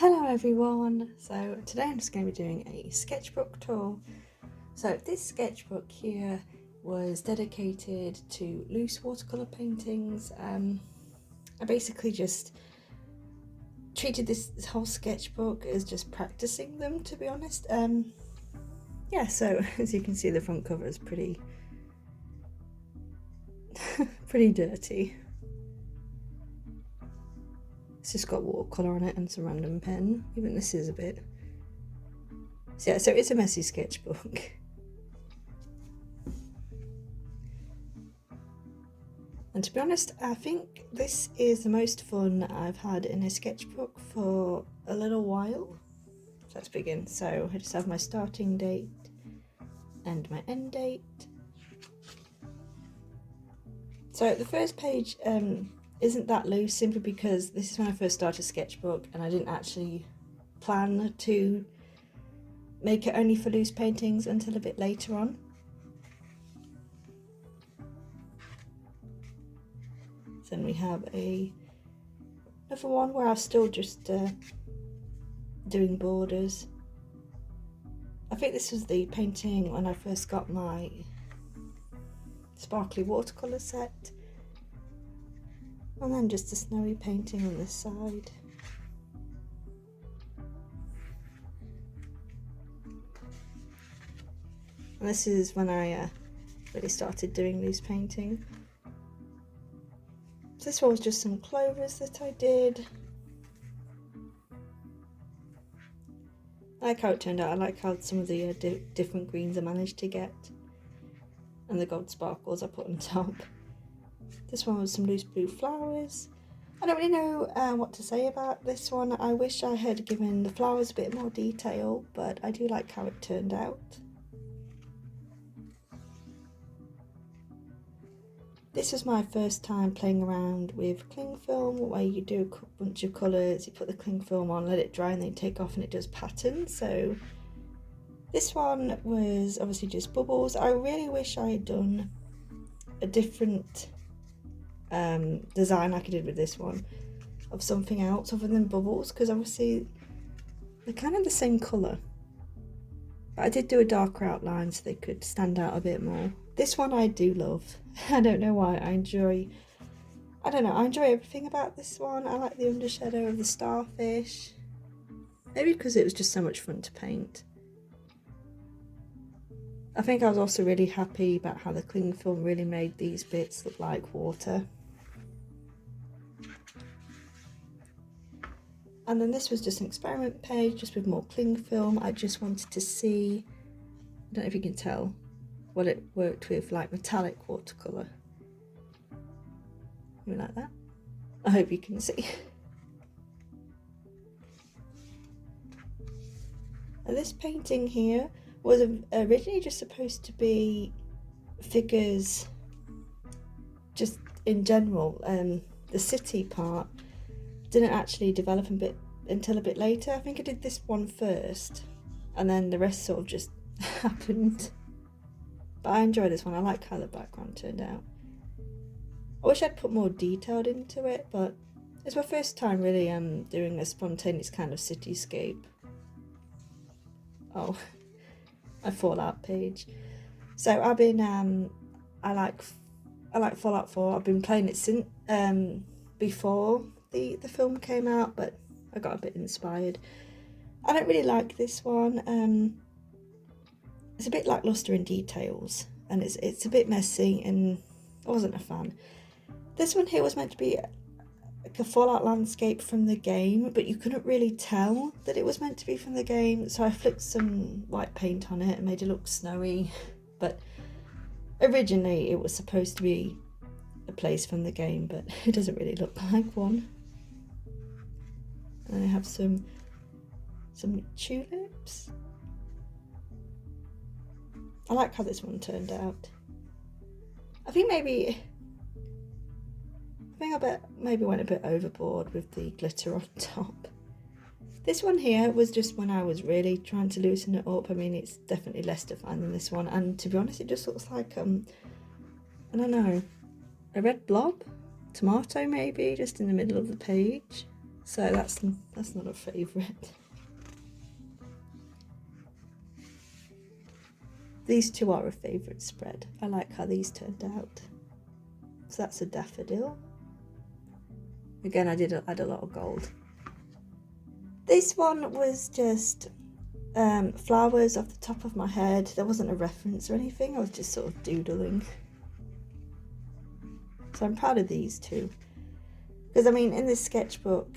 Hello everyone! So today I'm just going to be doing a sketchbook tour. So this sketchbook here was dedicated to loose watercolour paintings. I basically just treated this whole sketchbook as just practicing them, to be honest. Yeah, so as you can see, the front cover is pretty dirty. It's just got watercolour on it and some random pen. Even this is a bit... So yeah, so it's a messy sketchbook. And to be honest, I think this is the most fun I've had in a sketchbook for a little while. So let's begin. So I just have my starting date and my end date. So the first page isn't that loose, simply because this is when I first started sketchbook and I didn't actually plan to make it only for loose paintings until a bit later on. Then we have another one where I'm still just doing borders. I think this was the painting when I first got my sparkly watercolour set. And then just a snowy painting on this side. And this is when I really started doing loose painting. This one was just some clovers that I did. I like how it turned out. I like how some of the different greens I managed to get. And the gold sparkles I put on top. This one was some loose blue flowers. I don't really know what to say about this one. I wish I had given the flowers a bit more detail, but I do like how it turned out. This was my first time playing around with cling film, where you do a bunch of colours, you put the cling film on, let it dry, and then you take off and it does patterns. So this one was obviously just bubbles. I really wish I had done a different design like I did with this one, of something else other than bubbles, because obviously they're kind of the same colour. But I did do a darker outline so they could stand out a bit more. This one I do love. I don't know why. I enjoy everything about this one. I like the undershadow of the starfish. Maybe because it was just so much fun to paint. I think I was also really happy about how the cling film really made these bits look like water. And then this was just an experiment page, just with more cling film. I just wanted to see, I don't know if you can tell, what it worked with, like metallic watercolour. Maybe like that. I hope you can see. And this painting here was originally just supposed to be figures just in general. The city part didn't actually develop until a bit later. I think I did this one first and then the rest sort of just happened. But I enjoy this one. I like how the background turned out. I wish I'd put more detail into it, but it's my first time really doing a spontaneous kind of cityscape. Oh, my Fallout page. So I've been I like Fallout 4. I've been playing it since before the film came out, but I got a bit inspired. I don't really like this one. It's a bit lackluster in details, and it's a bit messy, and I wasn't a fan. This one here was meant to be like a Fallout landscape from the game, but you couldn't really tell that it was meant to be from the game, so I flicked some white paint on it and made it look snowy. But originally it was supposed to be a place from the game, but it doesn't really look like one. And I have some tulips. I like how this one turned out. I think I maybe went a bit overboard with the glitter on top. This one here was just when I was really trying to loosen it up. I mean, it's definitely less defined than this one, and to be honest, it just looks like I don't know, a red blob, tomato maybe, just in the middle of the page. So that's not a favourite. These two are a favourite spread. I like how these turned out. So that's a daffodil. Again, I did add a lot of gold. This one was just flowers off the top of my head. There wasn't a reference or anything. I was just sort of doodling. So I'm proud of these two. Because I mean, in this sketchbook,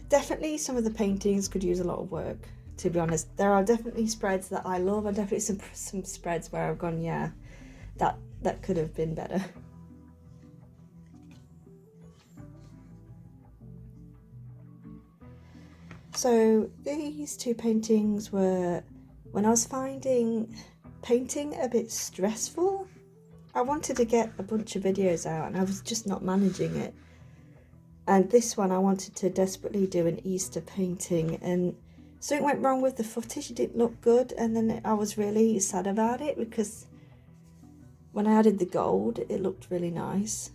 definitely some of the paintings could use a lot of work, to be honest. There are definitely spreads that I love, and definitely some spreads where I've gone, yeah, that could have been better. So these two paintings were when I was finding painting a bit stressful. I wanted to get a bunch of videos out and I was just not managing it. And this one I wanted to desperately do an Easter painting, and something went wrong with the footage. It didn't look good, and then I was really sad about it because when I added the gold it looked really nice.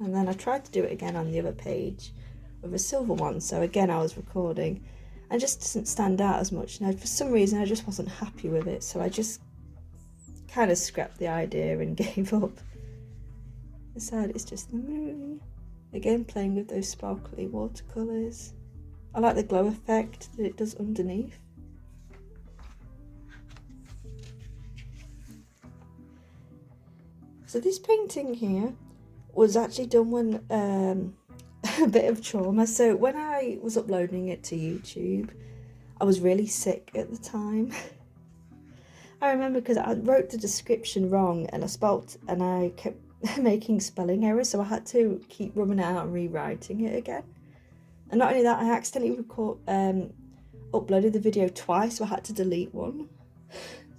And then I tried to do it again on the other page with a silver one, so again I was recording and just didn't stand out as much. Now for some reason I just wasn't happy with it, so I just kind of scrapped the idea and gave up. The side is just the moon. Again, playing with those sparkly watercolours. I like the glow effect that it does underneath. So this painting here was actually done when a bit of trauma. So when I was uploading it to YouTube, I was really sick at the time. I remember because I wrote the description wrong and I kept making spelling errors, so I had to keep rubbing it out and rewriting it again. And not only that, I accidentally uploaded the video twice, so I had to delete one.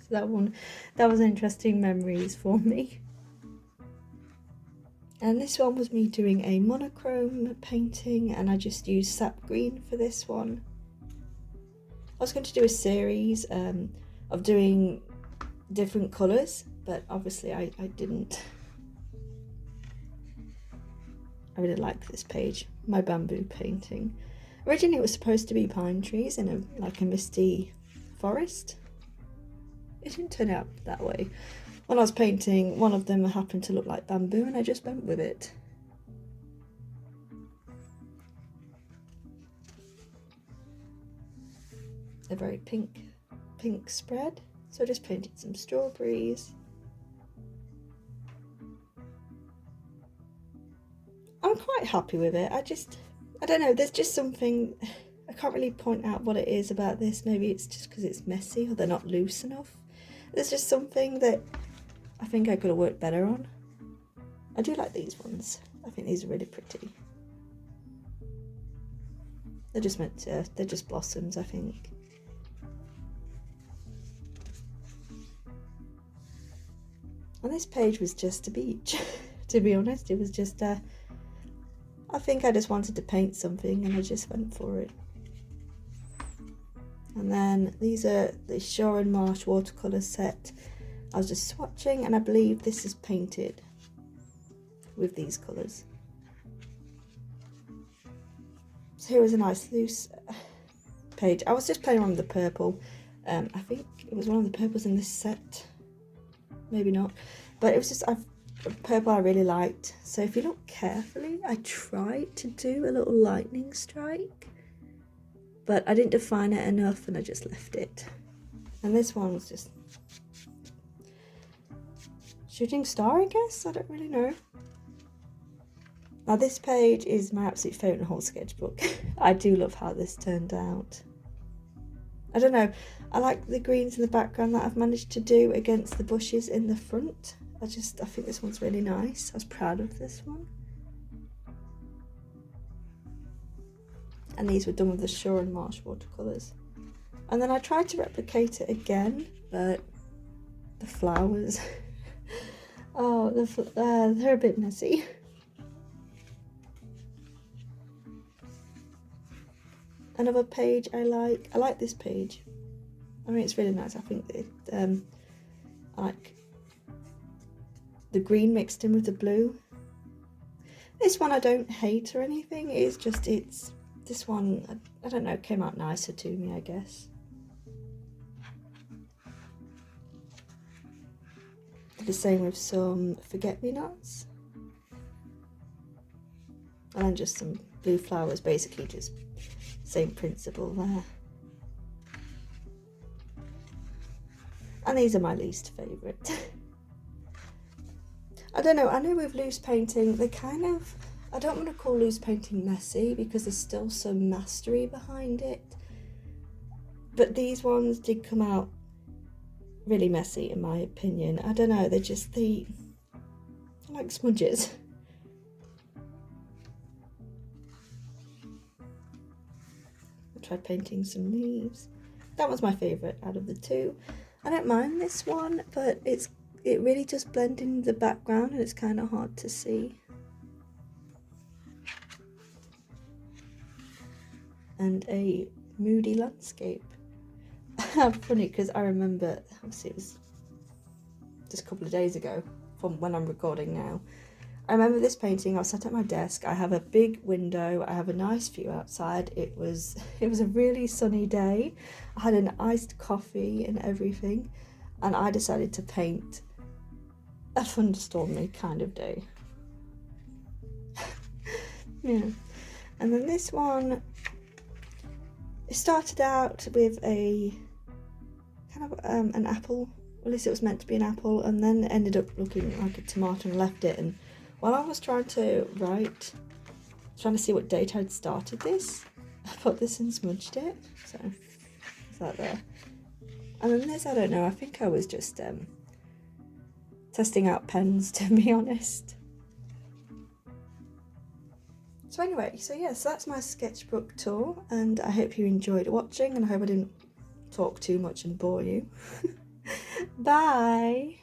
So that was interesting memories for me. And this one was me doing a monochrome painting, and I just used sap green for this one. I was going to do a series of doing different colours, but obviously I didn't. I really like this page, my bamboo painting. Originally it was supposed to be pine trees in a misty forest. It didn't turn out that way. When I was painting, one of them happened to look like bamboo and I just went with it. A very pink spread. So I just painted some strawberries. I'm quite happy with it. I don't know, there's just something, I can't really point out what it is about this. Maybe it's just because it's messy or they're not loose enough. There's just something that I think I could have worked better on. I do like these ones. I think these are really pretty. They're just blossoms, I think. And this page was just a beach, to be honest. It was just I think I just wanted to paint something and I just went for it. And then these are the Shore and Marsh watercolour set. I was just swatching, and I believe this is painted with these colours. So here was a nice loose page. I was just playing around with the purple. I think it was one of the purples in this set. Maybe not. But it was just purple I really liked. So if you look carefully, I tried to do a little lightning strike, but I didn't define it enough and I just left it. And this one was just shooting star, I guess? I don't really know. Now this page is my absolute favourite in the whole sketchbook. I do love how this turned out. I don't know, I like the greens in the background that I've managed to do against the bushes in the front. I think this one's really nice. I was proud of this one. And these were done with the Shore and Marsh watercolours. And then I tried to replicate it again, but the flowers, oh, they're a bit messy. Another page I like this page. I mean, it's really nice. I think that I like the green mixed in with the blue. This one I don't hate or anything, it's just, this one, I don't know, came out nicer to me, I guess. Did the same with some forget-me-nots. And then just some blue flowers, basically just same principle there. And these are my least favourite. I don't know, I know with loose painting, they kind of, I don't want to call loose painting messy because there's still some mastery behind it. But these ones did come out really messy in my opinion. I don't know, they're like smudges. I tried painting some leaves. That was my favourite out of the two. I don't mind this one, but it really just blends in the background and it's kind of hard to see. And a moody landscape. Funny because I remember, obviously it was just a couple of days ago from when I'm recording now. I remember this painting, I was sat at my desk, I have a big window, I have a nice view outside, it was a really sunny day, I had an iced coffee and everything, and I decided to paint a thunderstormy kind of day. Yeah. And then this one, it started out with a kind of an apple, or at least it was meant to be an apple, and then it ended up looking like a tomato and left it. And while I was trying to see what date I'd started this, I put this and smudged it, so it's that there. And then this, I don't know, I think I was just testing out pens, to be honest. So anyway, so that's my sketchbook tour, and I hope you enjoyed watching, and I hope I didn't talk too much and bore you. Bye!